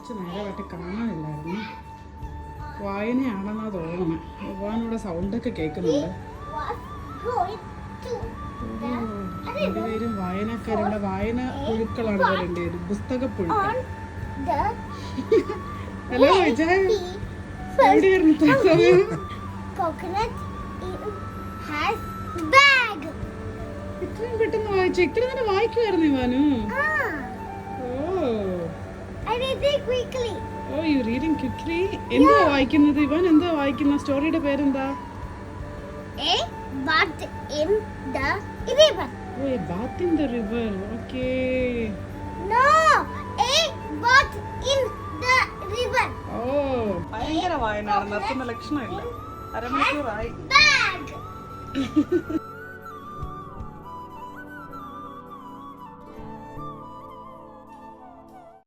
കുറച്ച് നേരമായിട്ട് കാണാനില്ലായിരുന്നു. വായനയാണെന്നാ തോന്നുന്നു. ഇവാനിവിടെ സൗണ്ടൊക്കെ കേൾക്കുന്നുണ്ട്. രണ്ടുപേരും വായനക്കാരുടെ വായന പുഴുക്കളാണ് രണ്ടുപേരും. പുസ്തക പുഴുക്കൾ. ഹലോ വിജയ്, എവിടെയായിരുന്നു ഇത്ര സമയം? ഇത്രയും പെട്ടെന്ന് വായിച്ചു. ഇത്ര നേരം വായിക്കുമായിരുന്നു ഇവാനു. ഓ യു റീഡിങ് ക്വിക്ക്ലി. എന്താ വായിക്കുന്നത് ഇവാൻ? എന്താ വായിക്കുന്ന? സ്റ്റോറിയുടെ പേരെന്താ? A bath in the river. Oh, a bath in the river. Okay. No, a bath in the river. Oh, ഭയങ്കര വായനയാണ്. നിർത്തുന്ന ലക്ഷണമില്ല. അരമണിക്കൂറായി. Bag.